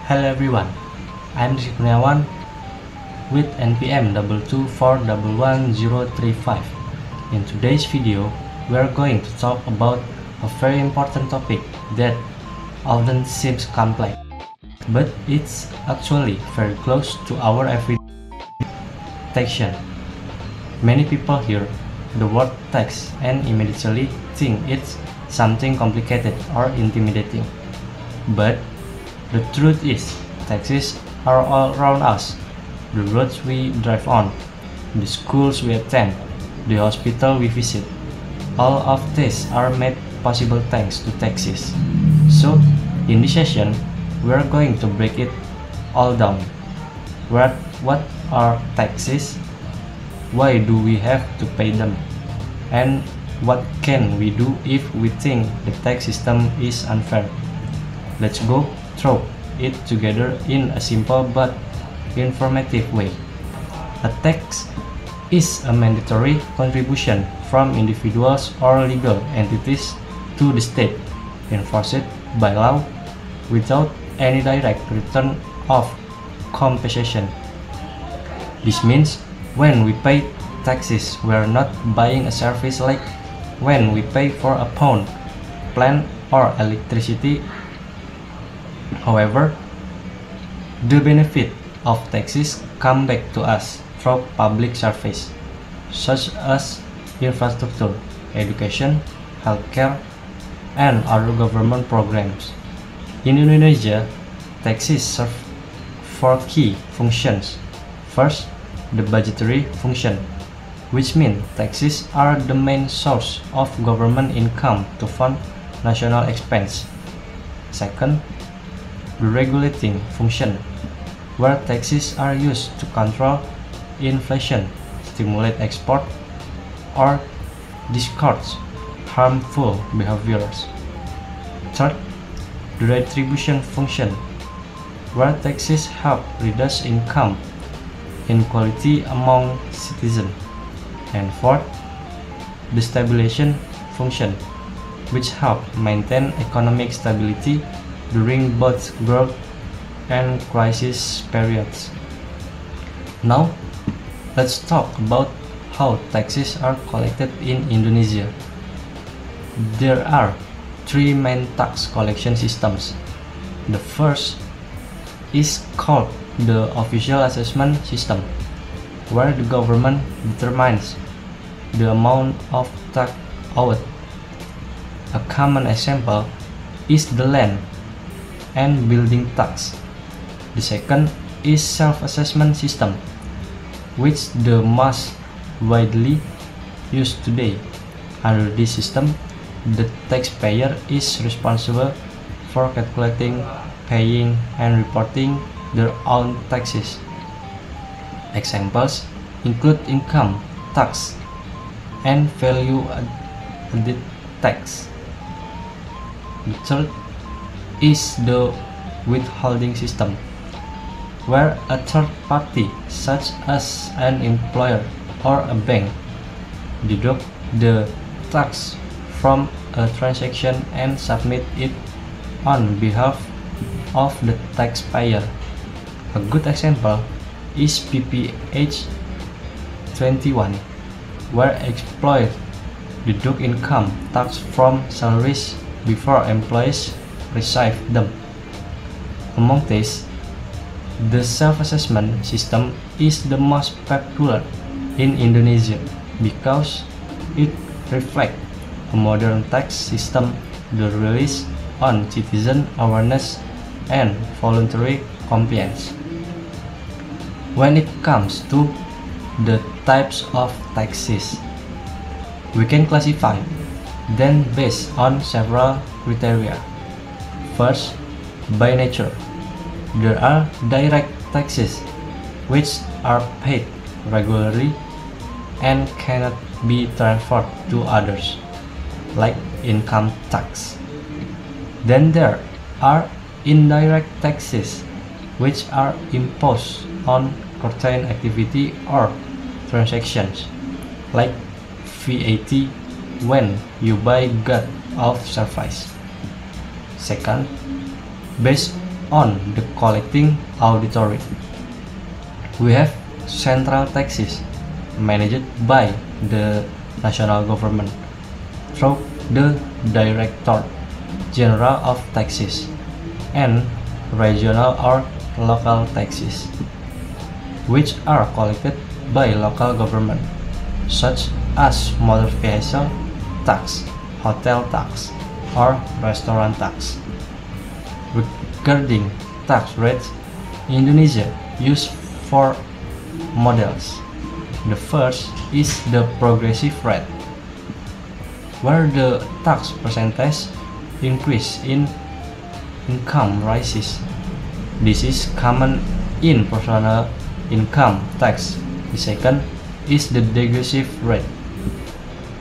Hello everyone, I'm Rizky Kurniawan with NPM 224111035. In today's video, we are going to talk about a very important topic that often seems complex, but it's actually very close to our everyday taxation. Many people hear the word tax and immediately think it's something complicated or intimidating. But the truth is, taxes are all around us. The roads we drive on, the schools we attend, the hospital we visit. All of these are made possible thanks to taxes. So, in this session, we are going to break it all down. What are taxes? Why do we have to pay them? And what can we do if we think the tax system is unfair? Let's go through it together in a simple but informative way. A tax is a mandatory contribution from individuals or legal entities to the state, enforced by law without any direct return of compensation. This means when we pay taxes, we are not buying a service like when we pay for a phone, plan, or electricity. However, the benefit of taxes come back to us through public service, such as infrastructure, education, healthcare, and other government programs. In Indonesia, taxes serve four key functions. First, the budgetary function, which means taxes are the main source of government income to fund national expense. Second, the regulating function, where taxes are used to control inflation, stimulate export, or discourage harmful behaviors. Third, the retribution function, where taxes help reduce income inequality among citizens. And fourth, the stabilization function, which help maintain economic stability during both growth and crisis periods. Now, let's talk about how taxes are collected in Indonesia. There are three main tax collection systems. The first is called the official assessment system, where the government determines the amount of tax owed. A common example is the land and building tax. The second is self-assessment system, which the most widely used today. Under this system, the taxpayer is responsible for calculating, paying, and reporting their own taxes. Examples include income tax and value-added tax. The third is the withholding system, where a third party, such as an employer or a bank, deduct the tax from a transaction and submit it on behalf of the taxpayer. A good example is PPh 21, where employers deduct income tax from salaries before employees receive them. Among these, the self-assessment system is the most popular in Indonesia because it reflects a modern tax system that relies on citizen awareness and voluntary compliance. When it comes to the types of taxes, we can classify them based on several criteria. First, by nature, there are direct taxes which are paid regularly and cannot be transferred to others, like income tax. Then there are indirect taxes which are imposed on certain activity or transactions, like VAT when you buy goods of service. Second, based on the collecting auditory. We have central taxes managed by the national government through the Director General of Taxes, and regional or local taxes, which are collected by local government, such as motor vehicle tax, hotel tax, or restaurant tax. Regarding tax rates, Indonesia uses four models. The first is the progressive rate, where the tax percentage increase in income rises. This is common in personal income tax. The second is the degressive rate,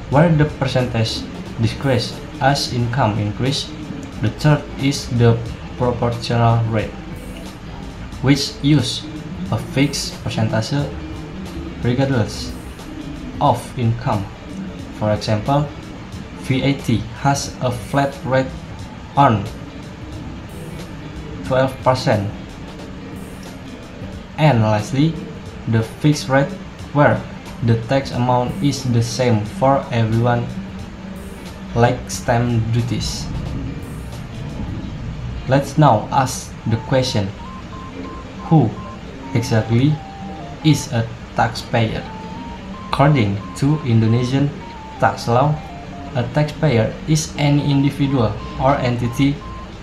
where the percentage decreases as income increase. The third is the proportional rate, which use a fixed percentage regardless of income. For example, VAT has a flat rate on 12%. And lastly, the fixed rate, where the tax amount is the same for everyone, like stamp duties. Let's now ask the question, who exactly is a taxpayer? According to Indonesian tax law, a taxpayer is any individual or entity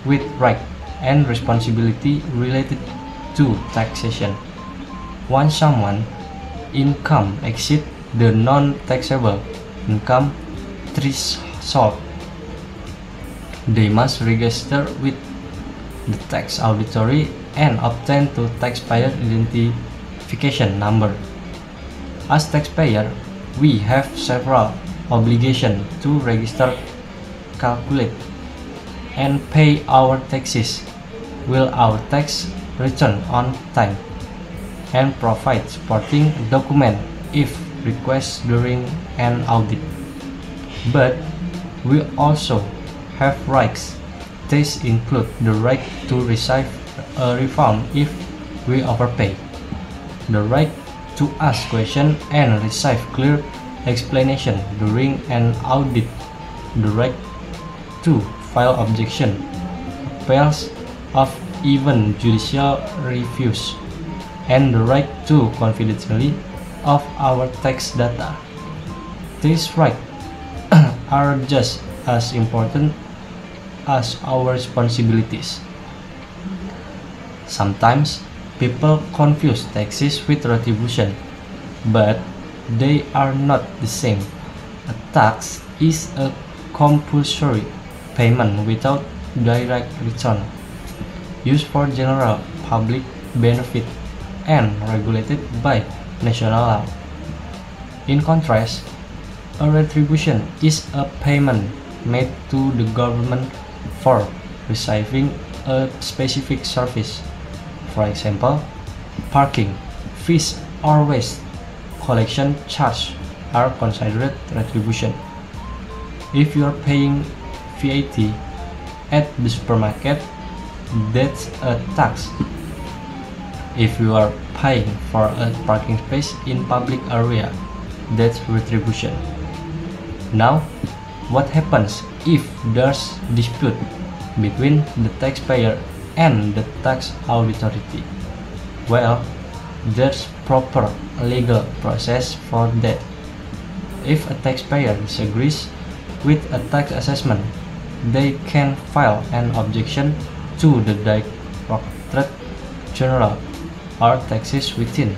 with right and responsibility related to taxation. Once someone's income exceeds the non-taxable income threshold, they must register with the tax auditory and obtain the taxpayer identification number. As taxpayer, we have several obligations to register, calculate, and pay our taxes, will our tax return on time, and provide supporting document if requested during an audit. But we also have rights. These include the right to receive a refund if we overpay, the right to ask questions and receive clear explanation during an audit, the right to file objection, appeals of even judicial reviews, and the right to confidentiality of our tax data. These rights are just as important as our responsibilities. Sometimes people confuse taxes with retribution, but they are not the same. A tax is a compulsory payment without direct return, used for general public benefit and regulated by national law. In contrast, a retribution is a payment made to the government for receiving a specific service. For example, parking fees or waste collection charge are considered retribution. If you are paying VAT at the supermarket, that's a tax. If you are paying for a parking space in public area, that's retribution. Now, what happens if there's dispute between the taxpayer and the tax authority? Well, there's proper legal process for that. If a taxpayer disagrees with a tax assessment, they can file an objection to the Directorate General or Taxes within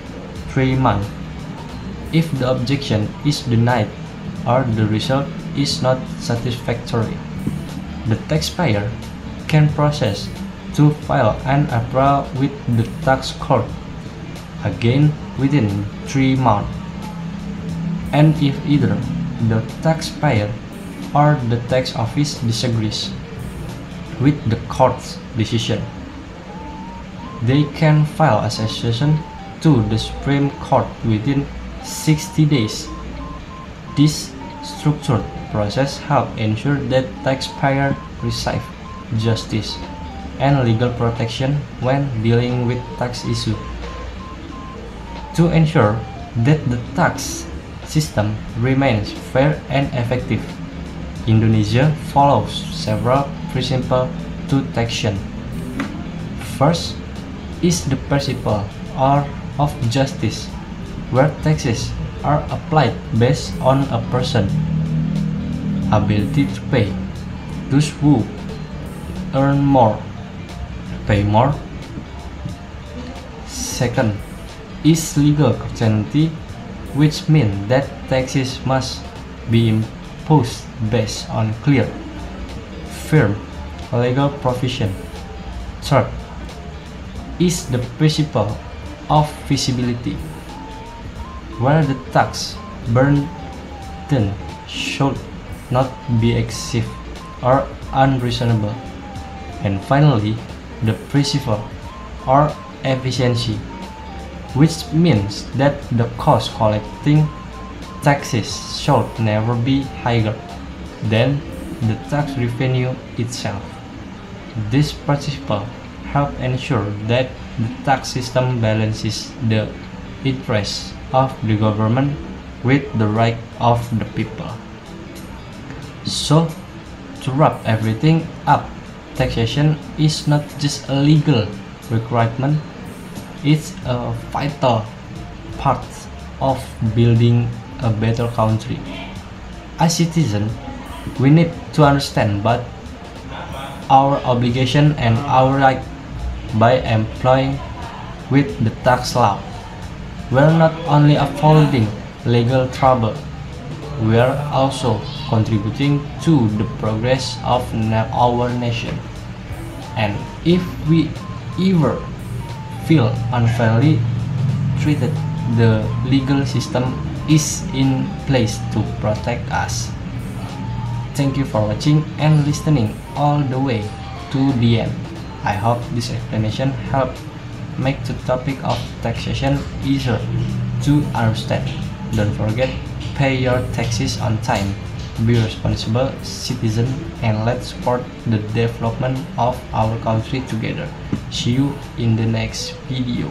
3 months. If the objection is denied or the result is not satisfactory, the taxpayer can process to file an appeal with the tax court, again within 3 months. And if either the taxpayer or the tax office disagrees with the court's decision, they can file accession to the Supreme Court within 60 days. This structured process helps ensure that taxpayers receive justice and legal protection when dealing with tax issues. To ensure that the tax system remains fair and effective, Indonesia follows several principles to taxation. First is the principle of justice, where taxes are applied based on a person's ability to pay. Those who earn more pay more. Second is legal certainty, which means that taxes must be imposed based on clear, firm legal provision. Third is the principle of feasibility, where the tax burden should not be excessive or unreasonable. And finally, the principle of efficiency, which means that the cost collecting taxes should never be higher than the tax revenue itself. This principle help ensure that the tax system balances the interests of the government with the right of the people. So, to wrap everything up, taxation is not just a legal requirement, it's a vital part of building a better country. As citizens, we need to understand both our obligation and our right by complying with the tax law. We're not only avoiding legal trouble, we are also contributing to the progress of our nation. And if we ever feel unfairly treated, the legal system is in place to protect us. Thank you for watching and listening all the way to the end. I hope this explanation helped make the topic of taxation easier to understand. Don't forget, pay your taxes on time, be responsible citizen, and let's support the development of our country together. See you in the next video.